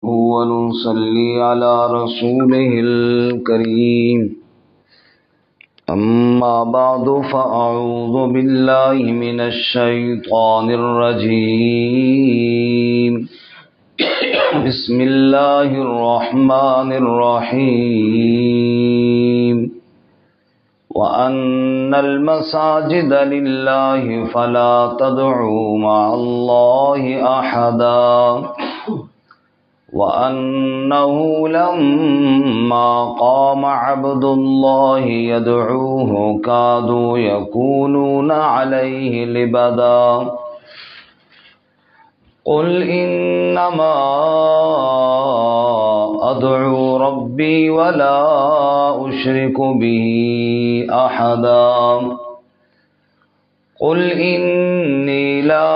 ونصلي على رسوله الكريم. أما بعد فأعوذ بالله من الشيطان الرجيم. بسم الله الرحمن الرحيم. وأن المساجد لله فلا تدعوا مع الله أحدا وأنه لما قام عبد الله يدعوه كادوا يكونون عليه لبدا قل إنما أدعو ربي ولا أشرك به أحدا قل إني لا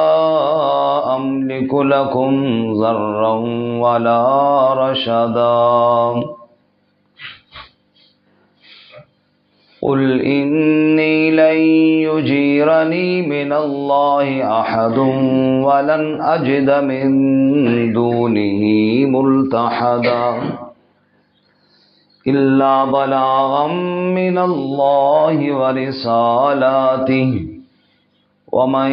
أملك لكم ضرا ولا رشدا قل إني لن يجيرني من الله أحد ولن أجد من دونه ملتحدا إلا بلاغا من الله ورسالاته ومن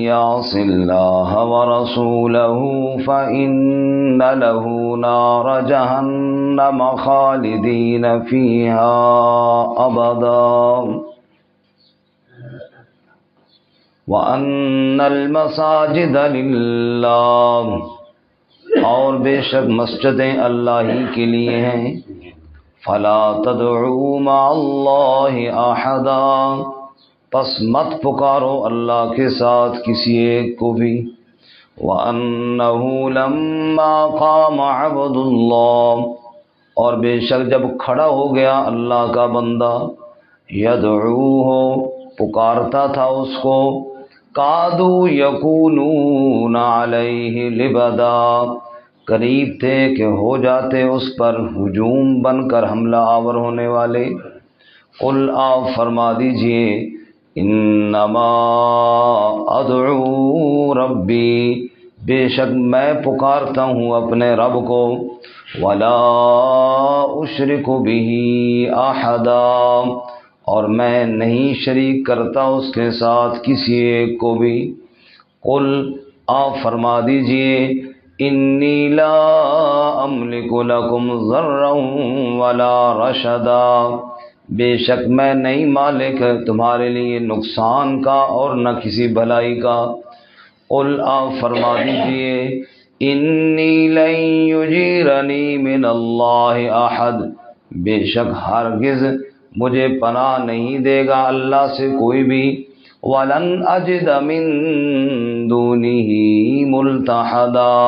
يعص الله ورسوله فإن له نار جهنم خالدين فيها أبدا وأن المساجد لله اور بے شک مسجدیں اللہ ہی کے لیے ہیں. فلا تدعوا مع اللہ احدا پس مت پکارو اللہ کے ساتھ کسی ایک کو بھی. وَأَنَّهُ لَمَّا قَامَ عَبْدُ اللَّهِ اور بے شک جب کھڑا ہو گیا اللہ کا بندہ يَدْعُوهُ پکارتا تھا اس کو قَادُوا يَكُونُونَ عَلَيْهِ لِبَدًا قریب تھے کہ ہو جاتے اس پر ہجوم بن کر حملہ آور ہونے والے. قل آپ فرما دیجئے انما ادعو ربی بے شک میں پکارتا ہوں اپنے رب کو ولا اشرک به احدا اور میں نہیں شریک کرتا اس کے ساتھ کسی ایک کو بھی. قل آپ فرما دیجئے انی لا املک لکم ضرا ولا رشدا بے شک میں نہیں مالک تمہارے لیے نقصان کا اور نہ کسی بھلائی کا. قل آپ فرما دیجئے انی لن یجیرنی من اللہ احد بے شک ہرگز مجھے پناہ نہیں دے گا اللہ سے کوئی بھی. ولن اجد من دونہ ملتحدا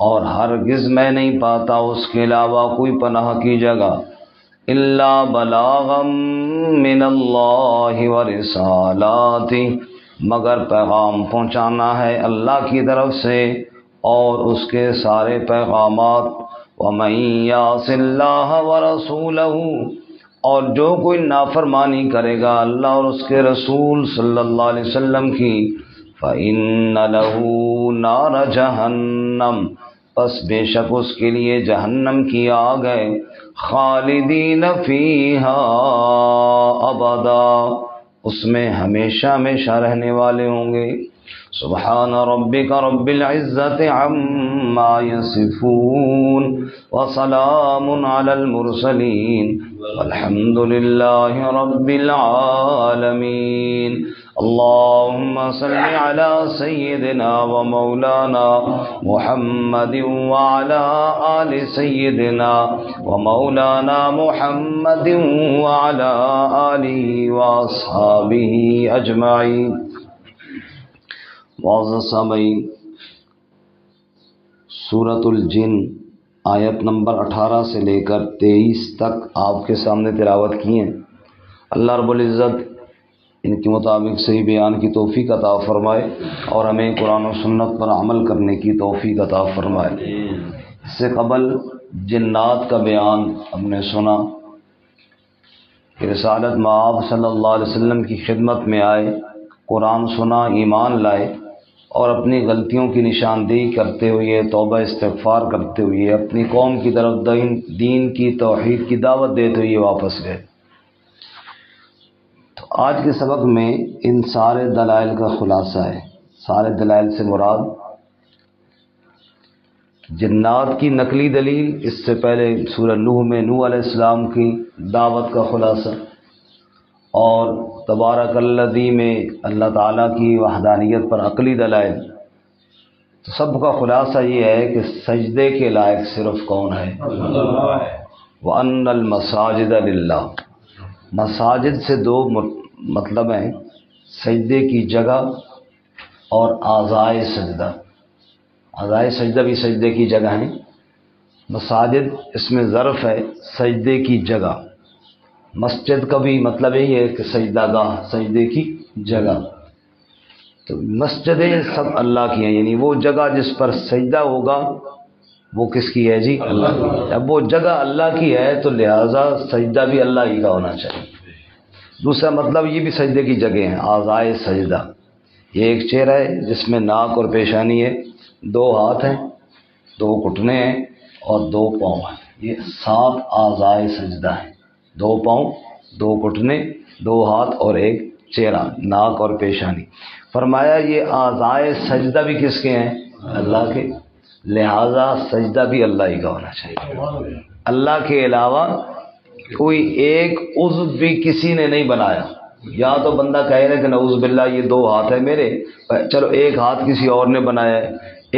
اور ہرگز میں نہیں پاتا اس کے علاوہ کوئی پناہ کی جگہ. الا بلاغا من اللہ ورسالاتہ مگر پیغام پہنچانا ہے اللہ کی طرف سے اور اس کے سارے پیغامات. ومن یعص اللہ ورسولہ اور جو کوئی نافرمانی کرے گا اللہ اور اس کے رسول صلی اللہ علیہ وسلم کی فإن له نار جہنم پس بے شک اس کے لیے جہنم کی آگ ہے خالدین فیہا ابدا اس میں ہمیشہ ہمیشہ رہنے والے ہوں گے. سبحان ربک رب العزت عما یصفون وسلام علی المرسلین والحمد للہ رب العالمین. اللهم صل على سيدنا ومولانا محمد وعلى آل سيدنا ومولانا محمد وعلى آله وأصحابه أجمعين. معزز سامعین سورۃ الجن آیت نمبر 18 سے لے کر 23 تک آپ کے سامنے تلاوت کی ہیں. اللہ رب العزت ان کے مطابق صحیح بیان کی توفیق عطا فرمائے اور ہمیں قرآن و سنت پر عمل کرنے کی توفیق عطا فرمائے. اس سے قبل جنات کا بیان ہم نے سنا کہ رسالت مآب صلی اللہ علیہ وسلم کی خدمت میں آئے، قرآن سنا، ایمان لائے اور اپنی غلطیوں کی نشاندہی کرتے ہوئے توبہ استغفار کرتے ہوئے اپنی قوم کی طرف دین کی توحید کی دعوت دیتے ہوئے واپس گئے۔ تو آج کے سبق میں ان سارے دلائل کا خلاصہ ہے۔ سارے دلائل سے مراد جنات کی نقلی دلیل، اس سے پہلے سورہ نوح میں نوح علیہ السلام کی دعوت کا خلاصہ، اور تبارک الذی میں اللہ تعالیٰ کی وحدانیت پر عقلی دلائل۔ تو سب کا خلاصہ یہ ہے کہ سجدے کے لائق صرف کون ہے؟ وَأَنَّ الْمَسَاجِدَ لِلَّهِ۔ مساجد سے دو مطلب ہیں، سجدے کی جگہ اور اعضائے سجدہ۔ اعضائے سجدہ بھی سجدے کی جگہ ہیں۔ مساجد اس میں ظرف ہے سجدے کی جگہ۔ مسجد کا بھی مطلب یہی ہے کہ سجدہ گاہ، سجدے کی جگہ۔ تو مسجدیں سب اللہ کی ہیں، یعنی وہ جگہ جس پر سجدہ ہوگا وہ کس کی ہے جی؟ اللہ کی۔ جب وہ جگہ اللہ کی ہے تو لہٰذا سجدہ بھی اللہ ہی کا ہونا چاہیے۔ دوسرا مطلب یہ بھی سجدے کی جگہ ہیں، اعضائے سجدہ۔ یہ ایک چہرہ ہے جس میں ناک اور پیشانی ہے، دو ہاتھ ہیں، دو گھٹنے ہیں اور دو پاؤں ہیں۔ یہ 7 اعضائے سجدہ ہیں، 2 پاؤں، 2 گھٹنے، 2 ہاتھ اور ایک چہرہ، ناک اور پیشانی۔ فرمایا یہ اعضائے سجدہ بھی کس کے ہیں؟ اللہ کے، لہذا سجدہ بھی اللہ ہی کا ہونا چاہیے۔ اللہ کے علاوہ کوئی ایک عضو بھی کسی نے نہیں بنایا۔ یا تو بندہ کہے نا کہ نعوذ باللہ یہ 2 ہاتھ ہیں میرے، چلو ایک ہاتھ کسی اور نے بنایا ہے،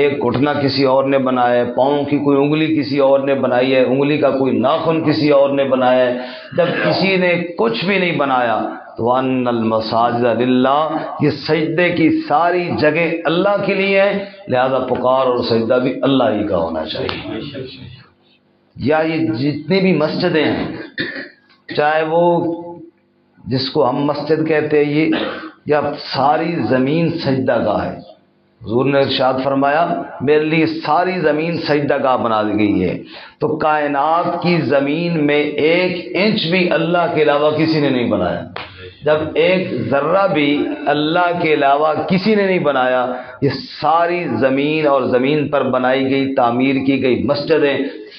ایک گھٹنا کسی اور نے بنایا ہے، پاؤں کی کوئی انگلی کسی اور نے بنائی ہے، انگلی کا کوئی ناخن کسی اور نے بنایا ہے۔ جب کسی نے کچھ بھی نہیں بنایا تو وَأَنَّ الْمَسَاجِدَ لِلَّهِ، یہ سجدے کی ساری جگہ اللہ کے لیے ہیں، لہذا پکار اور سجدہ بھی اللہ ہی کا ہونا چاہیے۔ یا یہ جتنی بھی مسجدیں ہیں، چاہے وہ جس کو ہم مسجد کہتے ہیں یہ، یا ساری زمین سجدہ گاہ ہے۔ حضور نے ارشاد فرمایا میرے لیے ساری زمین سجدہ گاہ بنا دی گئی ہے۔ تو کائنات کی زمین میں 1 انچ بھی اللہ کے علاوہ کسی نے نہیں بنایا۔ جب 1 ذرہ بھی اللہ کے علاوہ کسی نے نہیں بنایا، یہ ساری زمین اور زمین پر بنائی گئی تعمیر کی گئی مسجدیں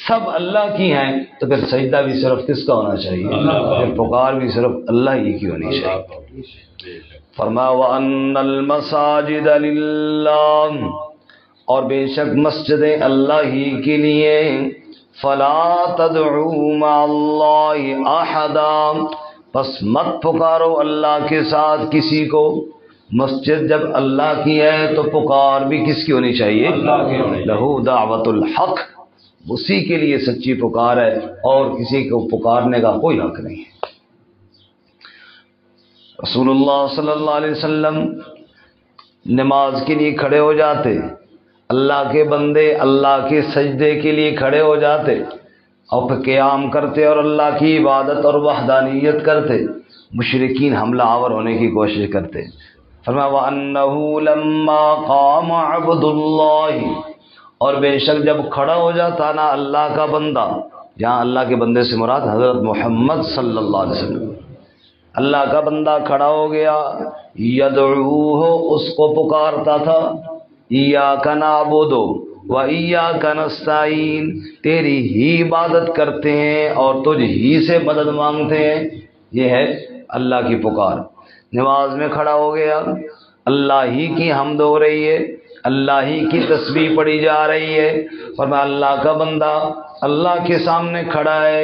سب اللہ کی ہیں، تو پھر سجدہ بھی صرف کس کا ہونا چاہیے؟ پھر پکار بھی صرف اللہ ہی کی ہونی چاہیے۔ فرمایا وَأَنَّ الْمَسَاجِدَ لِلَّهِ، اور بے شک مسجدیں اللہ ہی کے لیے، فَلَا تَدْعُوا مَعَ اللَّهِ أَحَدًا، بس مت پکارو اللہ کے ساتھ کسی کو۔ مسجد جب اللہ کی ہے تو پکار بھی کس کی ہونی چاہیے؟ لہو دعوت الحق، اسی کے لیے سچی پکار ہے، اور کسی کو پکارنے کا کوئی حق نہیں ہے۔ رسول اللہ صلی اللہ علیہ وسلم نماز کے لیے کھڑے ہو جاتے، اللہ کے بندے اللہ کے سجدے کے لیے کھڑے ہو جاتے اور پھر قیام کرتے اور اللہ کی عبادت اور وحدانیت کرتے۔ مشرکین حملہ آور ہونے کی کوشش کرتے۔ فرمایا وَأَنَّهُ لَمَّا قَامَ عَبْدُ اللَّهِ، اور بے شک جب کھڑا ہو جاتا نا اللہ کا بندہ، یہاں اللہ کے بندے سے مراد حضرت محمد صلی اللہ علیہ وسلم، اللہ کا بندہ کھڑا ہو گیا، یدعوہ، اس کو پکارتا تھا، ایاک نعبد و ایاک نستعین، تیری ہی عبادت کرتے ہیں اور تجھ ہی سے مدد مانگتے ہیں۔ یہ ہے اللہ کی پکار۔ نماز میں کھڑا ہو گیا، اللہ ہی کی حمد ہو رہی ہے، اللہ ہی کی تسبیح پڑھی جا رہی ہے، فرمایا اللہ کا بندہ اللہ کے سامنے کھڑا ہے،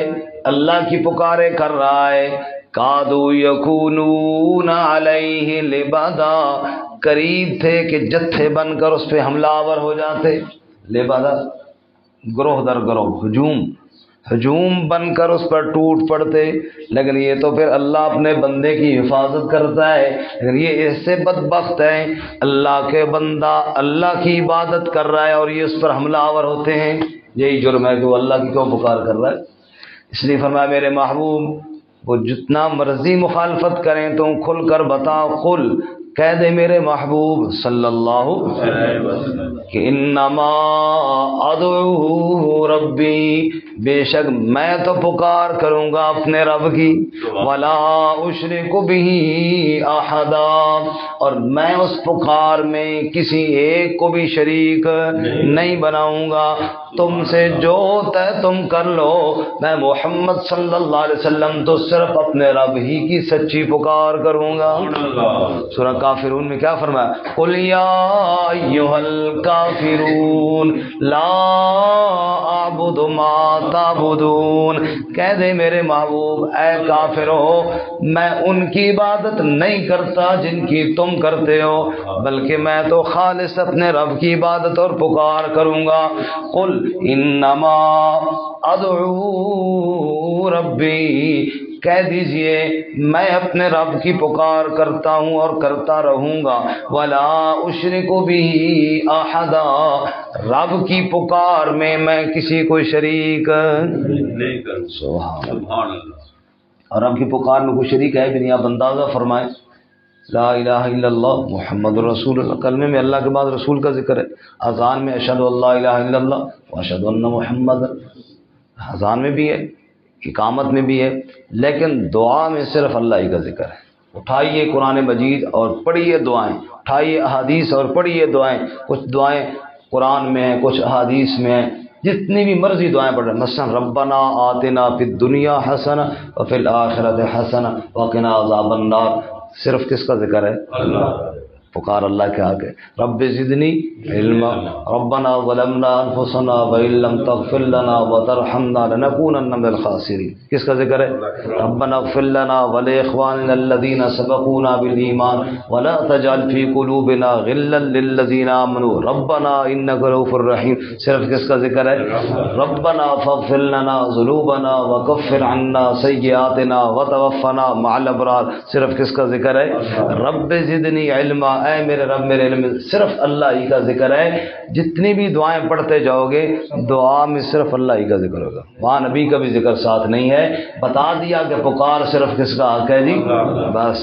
اللہ کی پکارے کر رہا ہے۔ کادو یکونون علیہ لبدا، قریب تھے کہ جتھے بن کر اس پہ حملہ آور ہو جاتے۔ لبدا گروہ در گروہ، ہجوم بن کر اس پر ٹوٹ پڑتے، لیکن یہ تو پھر اللہ اپنے بندے کی حفاظت کرتا ہے۔ لیکن یہ ایسے بدبخت ہیں، اللہ کے بندہ اللہ کی عبادت کر رہا ہے اور یہ اس پر حملہ آور ہوتے ہیں۔ یہی جرم ہے کہ وہ اللہ کی کیوں پکار کر رہا ہے۔ اس لیے فرمایا میرے محبوب وہ جتنا مرضی مخالفت کریں تم کھل کر بتاؤ، قل کہہ دے میرے محبوب صلی اللہ علیہ وسلم کہ انما ادعو ربی، بے شک میں تو پکار کروں گا اپنے رب کی، ولا اشرک بہ احدا، اور میں اس پکار میں کسی ایک کو بھی شریک نہیں بناؤں گا۔ تم سے جو طے تم کر لو، میں محمد صلی اللہ علیہ وسلم تو صرف اپنے رب ہی کی سچی پکار کروں گا۔ سورہ کافرون میں کیا فرمایا؟ قل یا ایھا الکافرون لا اعبد ما تعبدون، کہہ دے میرے محبوب اے کافرو، میں ان کی عبادت نہیں کرتا جن کی تم کرتے ہو، بلکہ میں تو خالص اپنے رب کی عبادت اور پکار کروں گا۔ قل انما ادعو ربی، کہہ دیجئے میں اپنے رب کی پکار کرتا ہوں اور کرتا رہوں گا، ولا اشرک بہ احدا، رب کی پکار میں کسی کو شریک نہیں کروں۔ سبحان اللہ۔ اور رب کی پکار میں کوئی شریک ہے بھی نہیں۔ آپ اندازہ فرمائیں، لا الہ الا اللہ محمد رسول اللہ، کلمے میں اللہ کے بعد رسول کا ذکر ہے، اذان میں اشہد ان لا الہ الا اللہ واشہد ان محمد، اذان میں بھی ہے، اقامت میں بھی ہے، لیکن دعا میں صرف اللہ ہی کا ذکر ہے۔ اٹھائیے قرآن مجید اور پڑھیے دعائیں، اٹھائیے احادیث اور پڑھیے دعائیں، کچھ دعائیں قرآن میں ہیں، کچھ احادیث میں ہیں، جتنی بھی مرضی دعائیں پڑھ رہے ہیں، مثلا ربنا آتنا فی الدنیا حسنہ وفی الآخرۃ حسنہ وقنا عذاب النار، صرف کس کا ذکر ہے؟ اللہ، پکار اللہ کے آگے۔ رب زدنی علما، ربنا ظلمنا انفسنا وان لم تغفر لنا وترحمنا لنکونن من الخاسرین، کس کا ذکر ہے؟ ربنا اغفر لنا ولاخواننا الذین سبقونا بالایمان ولا تجعل فی قلوبنا غلا للذین آمنوا ربنا انک رؤوف رحیم، صرف کس کا ذکر ہے؟ ربنا فاغفر لنا ذنوبنا وکفر عنا سیئاتنا وتوفنا مع الابرار، صرف کس کا ذکر ہے؟ رب زدنی علما، اے میرے رب میرے علم، صرف اللہ ہی کا ذکر ہے۔ جتنی بھی دعائیں پڑھتے جاؤ گے دعا میں صرف اللہ ہی کا ذکر ہوگا، وہاں نبی کا بھی ذکر ساتھ نہیں ہے۔ بتا دیا کہ پکار صرف کس کا حق ہے جی، بس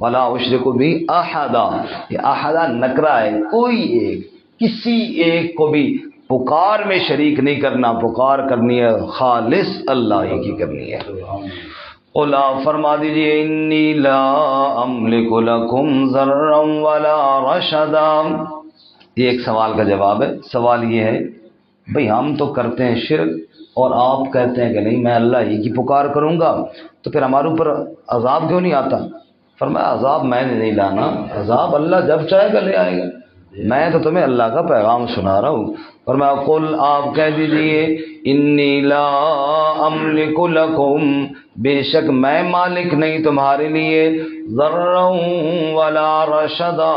ولا اشرک بہ احدا، یہ احدا نکرہ ہے، کوئی ایک، کسی ایک کو بھی پکار میں شریک نہیں کرنا، پکار کرنی ہے خالص اللہ ہی کی کرنی ہے۔ قل فرما دیجئے انی لا املک لکم ضرا ولا رشدا، یہ ایک سوال کا جواب ہے۔ سوال یہ ہے بھئی ہم تو کرتے ہیں شرک اور آپ کہتے ہیں کہ نہیں میں اللہ ہی کی پکار کروں گا، تو پھر ہمارے اوپر عذاب کیوں نہیں آتا؟ فرمایا عذاب میں نے نہیں لانا، عذاب اللہ جب چاہے گا لے آئے گا، میں تو تمہیں اللہ کا پیغام سنا رہا ہوں۔ فرمایا قل، آپ کہہ دیجئے انی لا املک لکم، بے شک میں مالک نہیں تمہارے لیے، ضرا ولا رشدا،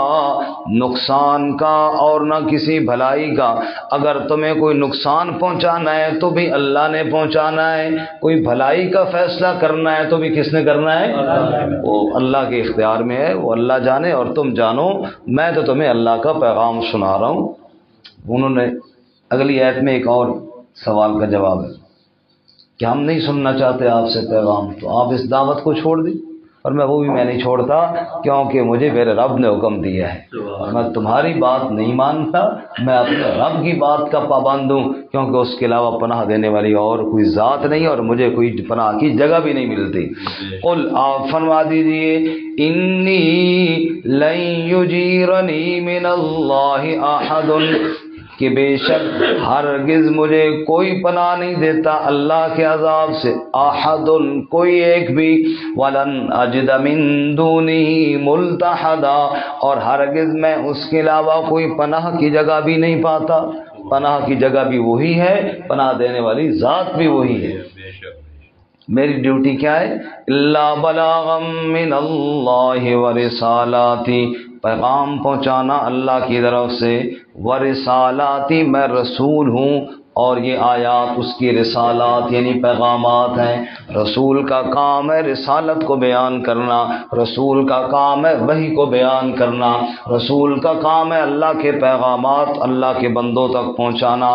نقصان کا اور نہ کسی بھلائی کا۔ اگر تمہیں کوئی نقصان پہنچانا ہے تو بھی اللہ نے پہنچانا ہے، کوئی بھلائی کا فیصلہ کرنا ہے تو بھی کس نے کرنا ہے؟ وہ اللہ کے اختیار میں ہے، وہ اللہ جانے اور تم جانو، میں تو تمہیں اللہ کا پیغام سنا رہا ہوں۔ انہوں نے اگلی آیت میں ایک اور سوال کا جواب ہے کہ ہم نہیں سننا چاہتے آپ سے پیغام، تو آپ اس دعوت کو چھوڑ دیں، اور میں وہ بھی میں نہیں چھوڑتا کیونکہ مجھے میرے رب نے حکم دیا ہے، اور میں تمہاری بات نہیں مانتا، میں اپنے رب کی بات کا پابند ہوں، کیونکہ اس کے علاوہ پناہ دینے والی اور کوئی ذات نہیں، اور مجھے کوئی پناہ کی جگہ بھی نہیں ملتی۔ قل، آپ فرما دیجئے انی لن یجیرنی من اللہ احد، کہ بے شک ہرگز مجھے کوئی پناہ نہیں دیتا اللہ کے عذاب سے، احد کوئی ایک بھی، ولن اجد من دونہ ملتحدا، اور ہرگز میں اس کے علاوہ کوئی پناہ کی جگہ بھی نہیں پاتا، پناہ کی جگہ بھی وہی ہے، پناہ دینے والی ذات بھی وہی ہے۔ میری ڈیوٹی کیا ہے؟ الا بلاغا من اللہ ورسالاتی، پیغام پہنچانا اللہ کی طرف سے، ورسالاتی، میں رسول ہوں، اور یہ آیات اس کی رسالات یعنی پیغامات ہیں۔ رسول کا کام ہے رسالت کو بیان کرنا، رسول کا کام ہے وحی کو بیان کرنا، رسول کا کام ہے اللہ کے پیغامات اللہ کے بندوں تک پہنچانا،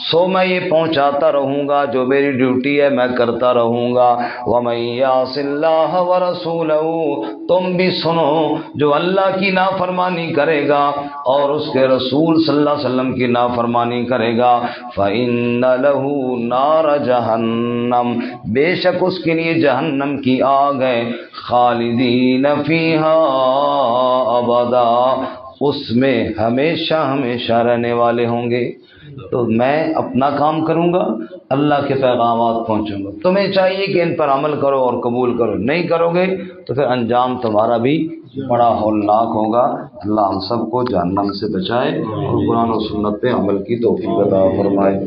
سو میں یہ پہنچاتا رہوں گا، جو میری ڈیوٹی ہے میں کرتا رہوں گا۔ وَمَن يَعْصِ اللَّهَ وَرَسُولَهُ، تم بھی سنو، جو اللہ کی نافرمانی کرے گا اور اس کے رسول صلی اللہ علیہ وسلم کی نافرمانی کرے گا، فَإِنَّ ان لہو نار جہنم، بے شک اس کے لیے جہنم کی آگ ہے، خالدین فیہا ابدا، اس میں ہمیشہ ہمیشہ رہنے والے ہوں گے۔ تو میں اپنا کام کروں گا، اللہ کے پیغامات پہنچوں گا، تمہیں چاہیے کہ ان پر عمل کرو اور قبول کرو، نہیں کرو گے تو پھر انجام تمہارا بھی بڑا ہولناک ہوگا۔ اللہ ہم سب کو جہنم سے بچائے اور قرآن و سنت پہ عمل کی توفیق عطا فرمائے۔